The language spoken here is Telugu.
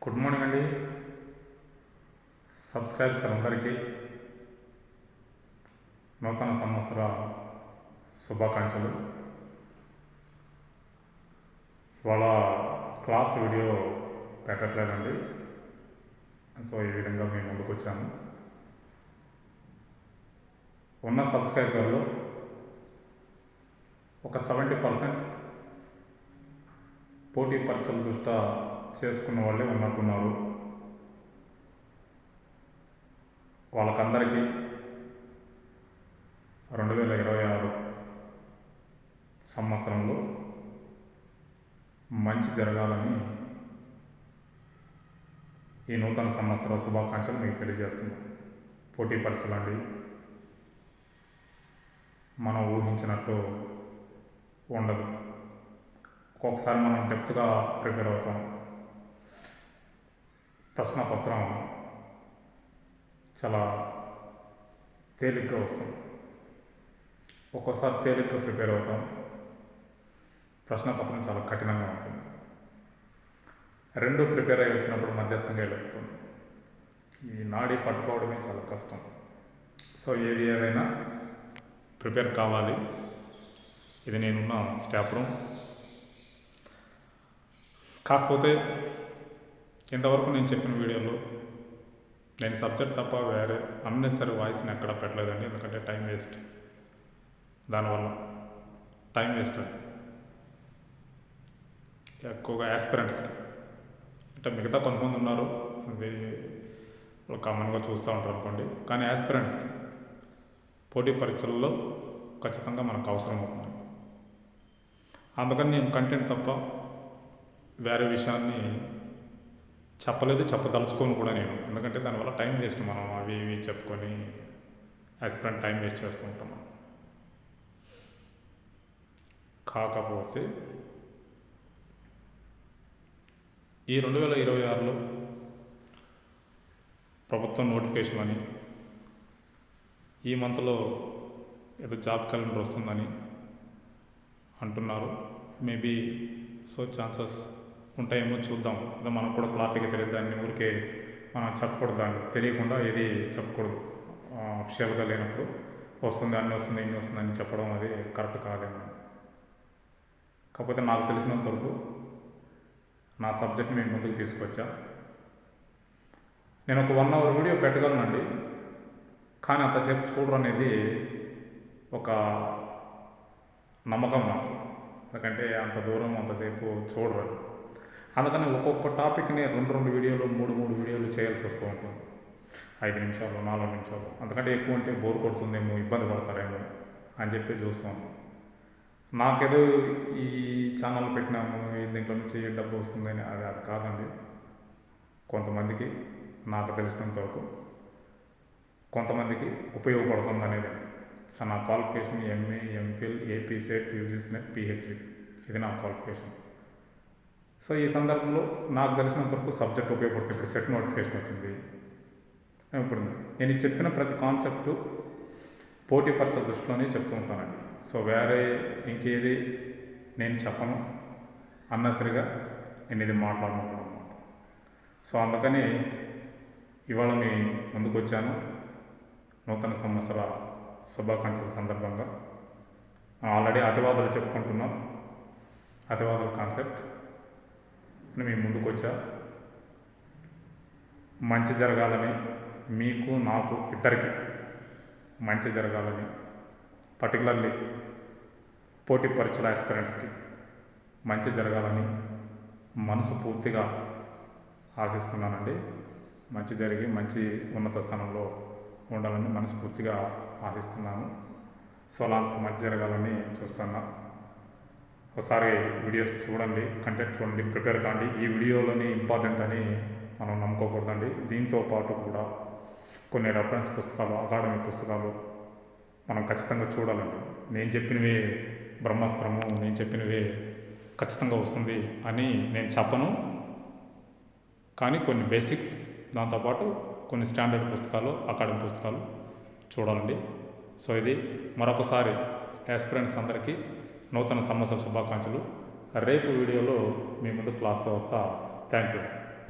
గుడ్ మార్నింగ్ అండి. సబ్స్క్రైబర్స్ అందరికీ నూతన సంవత్సర శుభాకాంక్షలు. ఇవాళ క్లాస్ వీడియో పెట్టట్లేదండి. సో ఈ విధంగా మేము ముందుకు వచ్చాము. ఉన్న సబ్స్క్రైబర్లో ఒక 70% పోటీ పరీక్షల దృష్ట్యా చేసుకున్న వాళ్ళే ఉన్నట్టున్నారు. వాళ్ళకందరికీ 2026 సంవత్సరంలో మంచి జరగాలని ఈ నూతన సంవత్సర శుభాకాంక్షలు మీకు తెలియజేస్తున్నాం. పోటీ పరీక్షలండి మనం ఊహించినట్టు ఉండదు. ఒక్కొక్కసారి మనం డెప్త్గా ప్రిపేర్ అవుతాం. ప్రశ్నపత్రం చాలా తేలిగ్గా వస్తుంది. ఒక్కోసారి తేలిగ్గా ప్రిపేర్ అవుతాం, ప్రశ్నపత్రం చాలా కఠినంగా ఉంటుంది. రెండు ప్రిపేర్ అయ్యి వచ్చినప్పుడు మధ్యస్థంగా వెళ్ళిపోతుంది. ఈ నాడి పట్టుకోవడమే చాలా కష్టం. సో ఏదైనా ప్రిపేర్ కావాలి. ఇది నేనున్న స్టాఫ్ రూమ్. కాకపోతే ఇంతవరకు నేను చెప్పిన వీడియోలో నేను సబ్జెక్ట్ తప్ప వేరే అన్నెసరీ వాయిస్ని ఎక్కడ పెట్టలేదండి. ఎందుకంటే టైం వేస్ట్. దానివల్ల టైం వేస్ట్ అది ఎక్కువగా యాస్పిరెంట్స్కి. అంటే మిగతా కొంతమంది ఉన్నారు, అది కామన్గా చూస్తూ ఉంటారు అనుకోండి. కానీ యాస్పిరెంట్స్కి పోటీ పరీక్షల్లో ఖచ్చితంగా మనకు అవసరం అవుతుంది. అందుకని నేను కంటెంట్ తప్ప వేరే విషయాన్ని చెప్పదలుచుకోను కూడా నేను. ఎందుకంటే దానివల్ల టైం వేస్ట్. మనం అవి ఇవి చెప్పుకొని యాస్పిరెంట్ టైం వేస్ట్ చేస్తూ ఉంటాం. కాకపోతే ఈ 2026లో ప్రభుత్వం నోటిఫికేషన్ అని, ఈ మంత్లో ఏదో జాబ్ క్యాలెండర్ వస్తుందని అంటున్నారు. మేబీ సో ఛాన్సెస్ ఉంటాయేమో, చూద్దాం. అదే మనకు కూడా క్లారిటీగా తెలియదు. దాన్ని ఊరికే మనం చెప్పకూడదు. దాన్ని తెలియకుండా ఏది చెప్పకూడదు. అఫిషియల్గా లేనప్పుడు వస్తుంది అన్నీ వస్తుంది ఇన్ని వస్తుంది అని చెప్పడం అది కరెక్ట్ కాదేమో. కాకపోతే నాకు తెలిసినంత వరకు నా సబ్జెక్ట్ని మేము ముందుకు తీసుకొచ్చా. నేను ఒక 1 hour వీడియో పెట్టగలనండి, కానీ అంతసేపు చూడరు అనేది ఒక నమ్మకం నాకు. ఎందుకంటే అంత దూరం అంతసేపు చూడరు. అందుకని ఒక్కొక్క టాపిక్ని 2 వీడియోలు 3 వీడియోలు చేయాల్సి వస్తూ ఉంటుంది. 5 నిమిషాలు 4 నిమిషాలు. అంతకంటే ఎక్కువ ఉంటే బోర్ కొడుతుందేమో, ఇబ్బంది పడతారేమో అని చెప్పి చూస్తాను. నాకేదో ఈ ఛానల్ పెట్టినాము, దీంట్లో నుంచి డబ్బు వస్తుందని అది కాదండి. కొంతమందికి, నాకు తెలిసినంత వరకు కొంతమందికి ఉపయోగపడుతుంది అనేది. సో నా qualification MA, MPhil, AP set, UG set, PhD. ఇది నా క్వాలిఫికేషన్. సో ఈ సందర్భంలో నాకు తెలిసినంత వరకు సబ్జెక్ట్ ఉపయోగపడుతుంది. ఇప్పుడు సెట్ నోటిఫికేషన్ వచ్చింది. ఇప్పుడు నేను చెప్పిన ప్రతి కాన్సెప్టు పోటీ పరీక్షల దృష్టిలోనే చెప్తూ ఉంటానండి. సో వేరే ఇంకేది నేను చెప్పను, అన్నసరిగా నేను ఇది మాట్లాడనుకున్నాను అనమాట. సో అందుకని ఇవాళ మీ ముందుకు వచ్చాను. నూతన సంవత్సర శుభాకాంక్షల సందర్భంగా ఆల్రెడీ అతివాదులు చెప్పుకుంటున్నాం. అతివాదుల కాన్సెప్ట్ మీ ముందుకు వచ్చా. మంచి జరగాలని, మీకు నాకు ఇద్దరికి మంచి జరగాలని, పర్టికులర్లీ పోటీ పరీక్షల ఆస్పిరెంట్స్కి మంచి జరగాలని మనసు పూర్తిగా ఆశిస్తున్నానండి. మంచి జరిగి మంచి ఉన్నత స్థానంలో ఉండాలని మనస్ఫూర్తిగా ఆశిస్తున్నాను. సో అలాంటి మంచి జరగాలని చూస్తున్నా. ఒకసారి వీడియోస్ చూడండి, కంటెంట్ చూడండి, ప్రిపేర్ కాండి. ఈ వీడియోలోని ఇంపార్టెంట్ అని మనం నమ్ముకోకూడదండి. దీంతో పాటు కూడా కొన్ని రెఫరెన్స్ పుస్తకాలు, అకాడమిక్ పుస్తకాలు మనం ఖచ్చితంగా చూడాలండి. నేను చెప్పినవి బ్రహ్మాస్త్రము, నేను చెప్పినవి ఖచ్చితంగా వస్తుంది అని నేను చెప్పను. కానీ కొన్ని బేసిక్స్, దాంతోపాటు కొన్ని స్టాండర్డ్ పుస్తకాలు, అకాడమిక్ పుస్తకాలు చూడాలండి. సో ఇది మరొకసారి యాస్పిరెంట్స్ అందరికీ నూతన సంవత్సర శుభాకాంక్షలు. రేపు వీడియోలో మీ ముందు క్లాస్తో వస్తా. Thank you.